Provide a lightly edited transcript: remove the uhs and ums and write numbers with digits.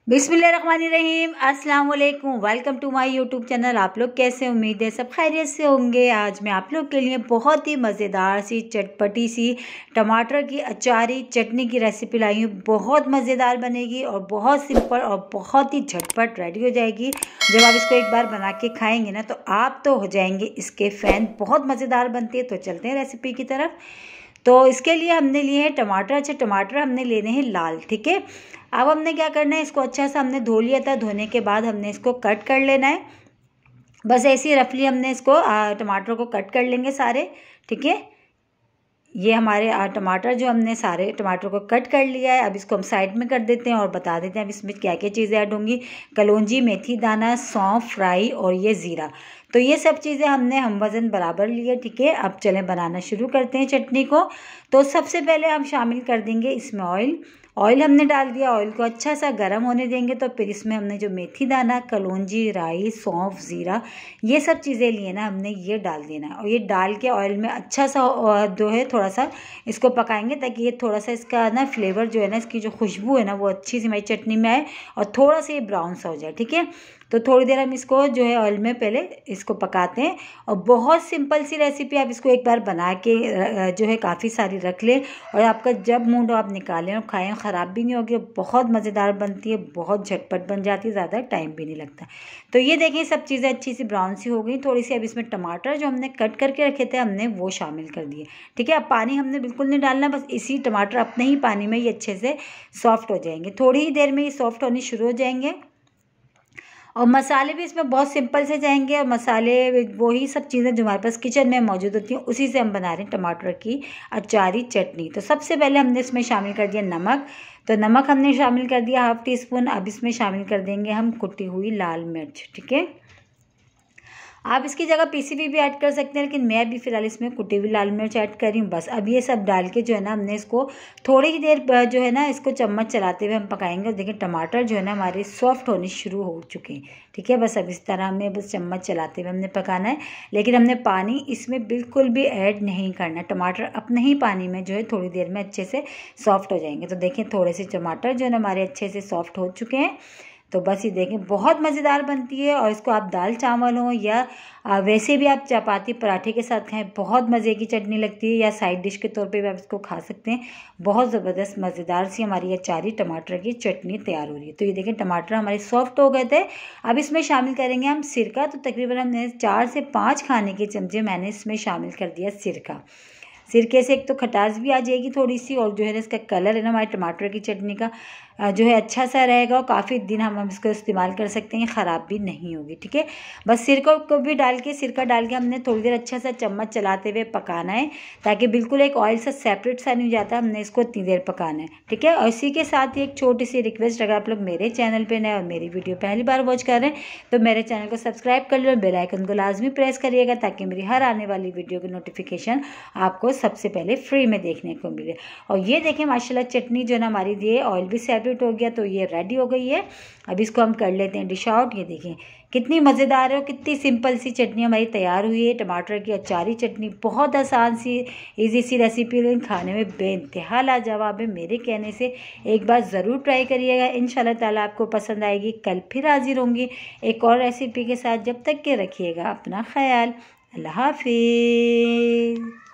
बिस्मिल्लाहिर्रहमानिर्रहीम, अस्सलाम वालेकुम। Welcome to my YouTube channel. आप लोग कैसे, उम्मीद है सब खैरियत से होंगे। आज मैं आप लोग के लिए बहुत ही मज़ेदार सी चटपटी सी टमाटर की अचारी चटनी की रेसिपी लाई हूँ। बहुत मज़ेदार बनेगी और बहुत सिंपल और बहुत ही झटपट रेडी हो जाएगी। जब आप इसको एक बार बना के खाएंगे ना तो आप तो हो जाएंगे इसके फ़ैन। बहुत मज़ेदार बनती है। तो चलते हैं रेसिपी की तरफ। तो इसके लिए हमने लिए हैं टमाटर। अच्छा, टमाटर हमने लेने हैं लाल, ठीक है। अब हमने क्या करना है, इसको अच्छा सा हमने धो लिया था। धोने के बाद हमने इसको कट कर लेना है। बस ऐसे ही रफली हमने इसको टमाटर को कट कर लेंगे सारे, ठीक है। ये हमारे टमाटर जो हमने सारे टमाटर को कट कर लिया है। अब इसको हम साइड में कर देते हैं और बता देते हैं अब इसमें क्या क्या चीज़ें ऐड होंगी। कलौंजी, मेथी दाना, सौंफ, फ्राई और ये ज़ीरा। तो ये सब चीज़ें हमने हम वज़न बराबर लिए, ठीक है। अब चलें बनाना शुरू करते हैं चटनी को। तो सबसे पहले हम शामिल कर देंगे इसमें ऑयल हमने डाल दिया। ऑयल को अच्छा सा गर्म होने देंगे। तो फिर इसमें हमने जो मेथी दाना, कलौंजी, राई, सौंफ, ज़ीरा, ये सब चीज़ें लिए ना हमने, ये डाल देना है। और ये डाल के ऑयल में अच्छा सा जो है थोड़ा सा इसको पकाएंगे ताकि ये थोड़ा सा इसका ना फ्लेवर जो है ना, इसकी जो खुशबू है ना वो अच्छी सी हमारी चटनी में आए और थोड़ा सा ये ब्राउन सा हो जाए, ठीक है। तो थोड़ी देर हम इसको जो है ऑयल में पहले इसको पकाते हैं। और बहुत सिंपल सी रेसिपी, आप इसको एक बार बना के जो है काफ़ी सारी रख लें और आपका जब मूड हो आप निकालें और खाएं। ख़राब भी नहीं होगी, बहुत मज़ेदार बनती है, बहुत झटपट बन जाती है, ज़्यादा टाइम भी नहीं लगता। तो ये देखें सब चीज़ें अच्छी सी ब्राउन सी हो गई थोड़ी सी। अब इसमें टमाटर जो हमने कट करके रखे थे हमने वो शामिल कर दिए, ठीक है। अब पानी हमने बिल्कुल नहीं डालना, बस इसी टमाटर अपने ही पानी में ये अच्छे से सॉफ्ट हो जाएंगे। थोड़ी ही देर में ये सॉफ्ट होने शुरू हो जाएंगे। और मसाले भी इसमें बहुत सिंपल से जाएंगे। और मसाले वही सब चीज़ें जो हमारे पास किचन में मौजूद होती हैं उसी से हम बना रहे हैं टमाटर की अचारी चटनी। तो सबसे पहले हमने इसमें शामिल कर दिया नमक। तो नमक हमने शामिल कर दिया हाफ़ टी स्पून। अब इसमें शामिल कर देंगे हम कुटी हुई लाल मिर्च, ठीक है। आप इसकी जगह पीसी भी ऐड कर सकते हैं, लेकिन मैं भी फ़िलहाल इसमें कुटी हुई लाल मिर्च ऐड कर रही हूँ। बस अब ये सब डाल के जो है ना हमने इसको थोड़ी ही देर जो है ना इसको चम्मच चलाते हुए हम पकाएंगे। देखिए टमाटर जो है ना हमारे सॉफ्ट होने शुरू हो चुके हैं, ठीक है। बस अब इस तरह हमें बस चम्मच चलाते हुए हमने पकाना है, लेकिन हमने पानी इसमें बिल्कुल भी ऐड नहीं करना। टमाटर अपने ही पानी में जो है थोड़ी देर में अच्छे से सॉफ्ट हो जाएंगे। तो देखें थोड़े से टमाटर जो है ना हमारे अच्छे से सॉफ्ट हो चुके हैं। तो बस ये देखें बहुत मज़ेदार बनती है। और इसको आप दाल चावल हो या वैसे भी आप चपाती पराठे के साथ खाएं, बहुत मज़े की चटनी लगती है। या साइड डिश के तौर पे भी आप इसको खा सकते हैं। बहुत ज़बरदस्त मज़ेदार सी हमारी अचारी टमाटर की चटनी तैयार हो रही है। तो ये देखें टमाटर हमारे सॉफ्ट हो गए थे। अब इसमें शामिल करेंगे हम सिरका। तो तकरीबन हमने 4 से 5 खाने के चमचे मैंने इसमें शामिल कर दिया सिरका। सिरके से एक तो खटास भी आ जाएगी थोड़ी सी, और जो है ना इसका कलर है ना हमारे टमाटर की चटनी का जो है अच्छा सा रहेगा और काफ़ी दिन हम इसको इस्तेमाल कर सकते हैं, ख़राब भी नहीं होगी, ठीक है। बस सिरका को भी सिरका डाल के हमने थोड़ी देर अच्छा सा चम्मच चलाते हुए पकाना है ताकि बिल्कुल एक ऑयल सा सेपरेट सा नहीं हो जाता। हमने इसको इतनी देर पकाना है, ठीक है। और इसी के साथ ही एक छोटी सी रिक्वेस्ट, अगर आप लोग मेरे चैनल पर नए और मेरी वीडियो पहली बार वॉच कर रहे हैं तो मेरे चैनल को सब्सक्राइब कर लो और बेल आइकन को लाजमी प्रेस करिएगा ताकि मेरी हर आने वाली वीडियो की नोटिफिकेशन आपको सबसे पहले फ्री में देखने को मिले। और ये देखें माशाल्लाह चटनी जो है ना हमारी ये ऑयल भी सेपरेट हो गया, तो ये रेडी हो गई है। अब इसको हम कर लेते हैं डिश आउट। ये देखें कितनी मज़ेदार है और कितनी सिंपल सी चटनी हमारी तैयार हुई है। टमाटर की अचारी चटनी बहुत आसान सी इजी सी रेसिपी, लेकिन खाने में बेइंतहा लाजवाब है। मेरे कहने से एक बार ज़रूर ट्राई करिएगा, इंशाल्लाह ताला आपको पसंद आएगी। कल फिर हाजिर होंगी एक और रेसिपी के साथ। जब तक के रखिएगा अपना ख्याल। अल्लाह हाफिज़।